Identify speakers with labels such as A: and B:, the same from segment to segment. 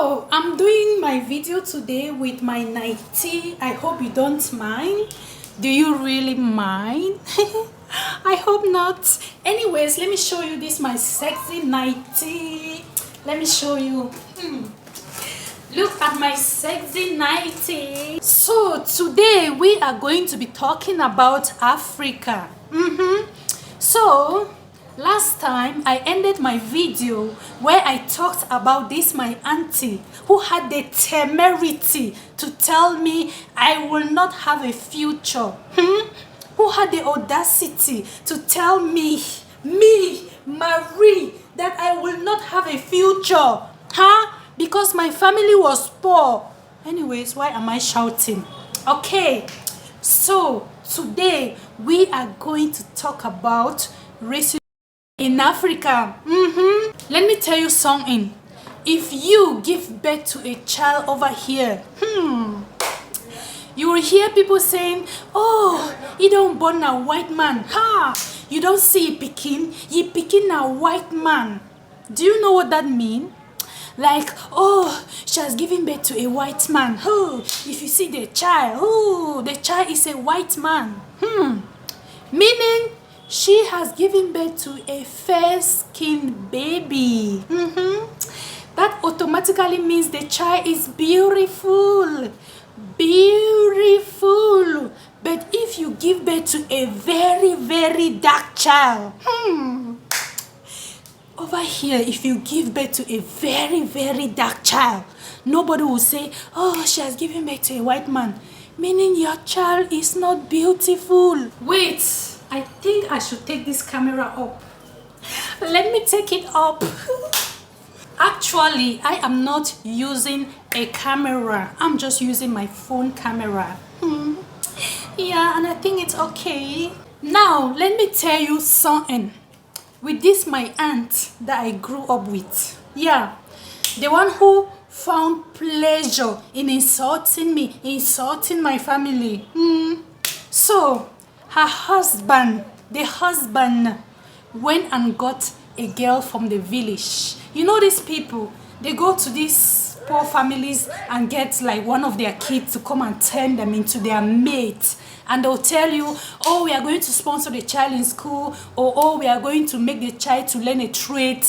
A: So I'm doing my video today with my nightie. I hope you don't mind. Do you really mind? I hope not. Anyways, let me show you this my sexy nightie. Let me show you. Look at my sexy nightie. So today we are going to be talking about Africa. So last time I ended my video where I talked about this my auntie who had the temerity to tell me I will not have a future. Who had the audacity to tell me, Marie, that I will not have a future. Because my family was poor. Anyways, why am I shouting? Okay, so today we are going to talk about racism in Africa. Let me tell you something. If you give birth to a child over here, you will hear people saying, oh, you don't born a white man. You don't see Pekin, you Pekin a white man. Do you know what that means? Like, oh, she has given birth to a white man. Oh, if you see the child is a white man. Meaning, she has given birth to a fair-skinned baby. That automatically means the child is beautiful. Beautiful. But if you give birth to a very, very dark child, over here, if you give birth to a very, very dark child, nobody will say, oh, she has given birth to a white man. Meaning your child is not beautiful. Wait, I think I should take this camera up. Let me take it up. Actually, I am not using a camera. I'm just using my phone camera. Yeah, and I think it's okay. Now, let me tell you something. With this my aunt that I grew up with. Yeah, the one who found pleasure in insulting me, insulting my family. So, her husband, the husband, went and got a girl from the village. You know these people, they go to these poor families and get like one of their kids to come and turn them into their mate. And they'll tell you, oh, we are going to sponsor the child in school, or oh, we are going to make the child to learn a trade.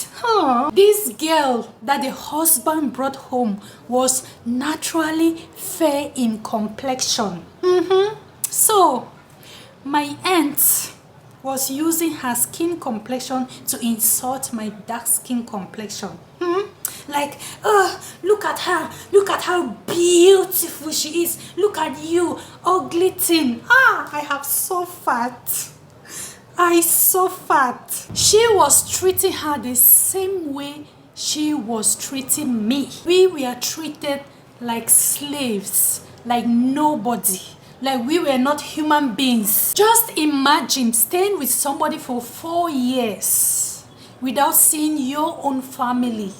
A: This girl that the husband brought home was naturally fair in complexion. So, my aunt was using her skin complexion to insult my dark skin complexion. Like, oh, look at her. Look at how beautiful she is. Look at you, ugly thing. I have so fat. So fat. She was treating her the same way she was treating me. We were treated like slaves, like nobody. Like we were not human beings. Just imagine staying with somebody for 4 years without seeing your own family,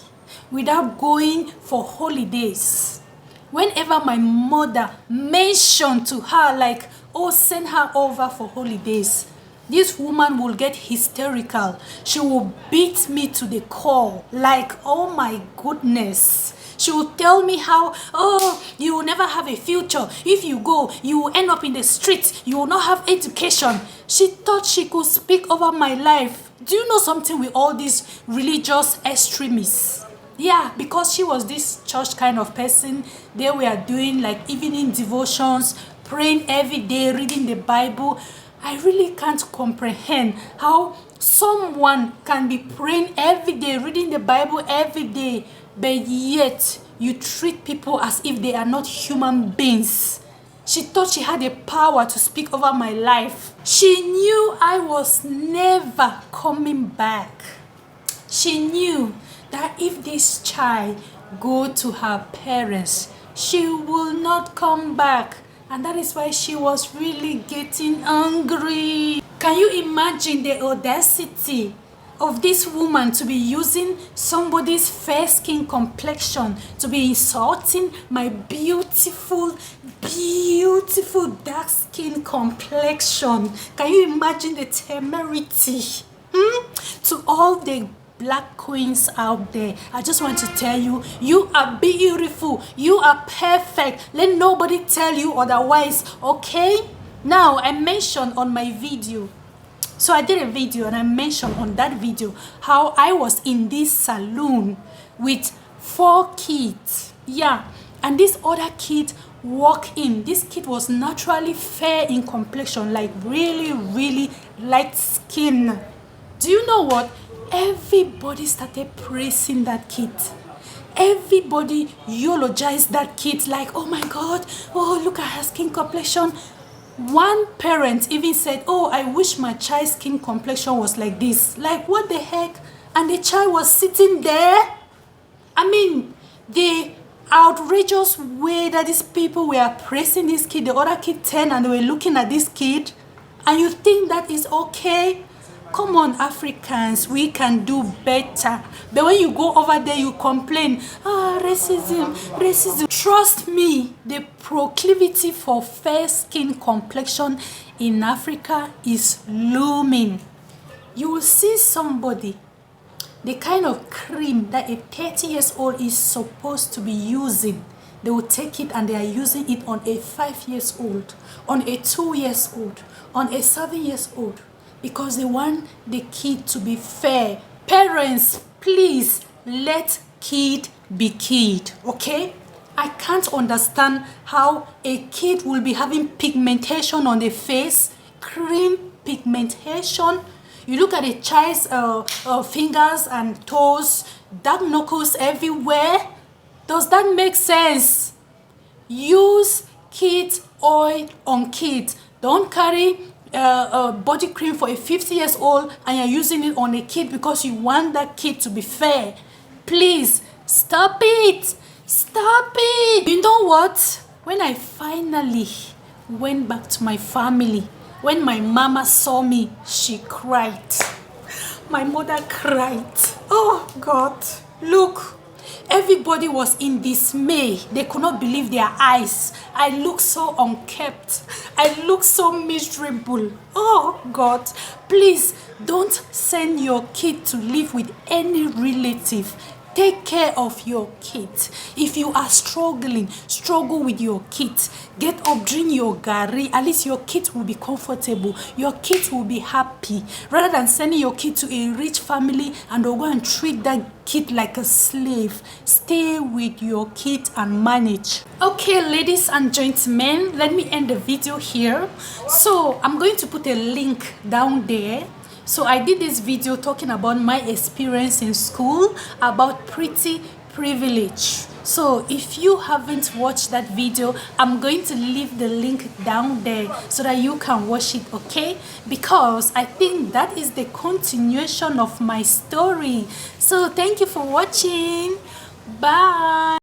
A: without going for holidays. Whenever my mother mentioned to her like, oh, send her over for holidays, this woman will get hysterical. She will beat me to the core. Like, oh my goodness. She will tell me how, oh, you will never have a future. If you go, you will end up in the streets. You will not have education. She thought she could speak over my life. Do you know something with all these religious extremists? Yeah, because she was this church kind of person. They were doing like evening devotions, praying every day, reading the Bible. I really can't comprehend how someone can be praying every day, reading the Bible every day, but yet you treat people as if they are not human beings. She thought she had the power to speak over my life. She knew I was never coming back. She knew that if this child go to her parents, she will not come back. And that is why she was really getting angry. Can you imagine the audacity of this woman to be using somebody's fair skin complexion to be insulting my beautiful, beautiful dark skin complexion? Can you imagine the temerity? To all the black queens out there, I just want to tell you, you are beautiful, you are perfect. Let nobody tell you otherwise, okay? Now, I mentioned on my video, so I did a video and I mentioned on that video how I was in this salon with 4 kids. Yeah, and this other kid walked in. This kid was naturally fair in complexion, like really light skin. Do you know what? Everybody started praising that kid. Everybody eulogized that kid, like, oh my God, oh, look at her skin complexion. One parent even said, oh, I wish my child's skin complexion was like this. Like, what the heck? And the child was sitting there. I mean, the outrageous way that these people were praising this kid, the other kid turned and they were looking at this kid, and you think that is okay? Come on, Africans, we can do better. But when you go over there, you complain, racism. Trust me, the proclivity for fair skin complexion in Africa is looming. You will see somebody, the kind of cream that a 30-year-old is supposed to be using, they will take it and they are using it on a 5-year-old, on a 2-year-old, on a 7-year-old, because they want the kid to be fair. Parents, please let kid be kid, okay? I can't understand how a kid will be having pigmentation on the face, cream pigmentation. You look at a child's fingers and toes, dark knuckles everywhere. Does that make sense? Use kid oil on kids. Don't carry body cream for a 50-year-old and you're using it on a kid because you want that kid to be fair. Please, stop it. Stop it. You know what? When I finally went back to my family, when my mama saw me, she cried. My mother cried. Oh God, look. Everybody was in dismay. They could not believe their eyes. I look so unkempt. I look so miserable. Oh God, please don't send your kid to live with any relative. Take care of your kids. If you are struggling, struggle with your kids. Get up, drink your gari. At least your kids will be comfortable. Your kids will be happy. Rather than sending your kid to a rich family and they'll go and treat that kid like a slave. Stay with your kid and manage. Okay, ladies and gentlemen, let me end the video here. So I'm going to put a link down there. So I did this video talking about my experience in school about pretty privilege. So if you haven't watched that video, I'm going to leave the link down there so that you can watch it, okay? Because I think that is the continuation of my story. So thank you for watching. Bye.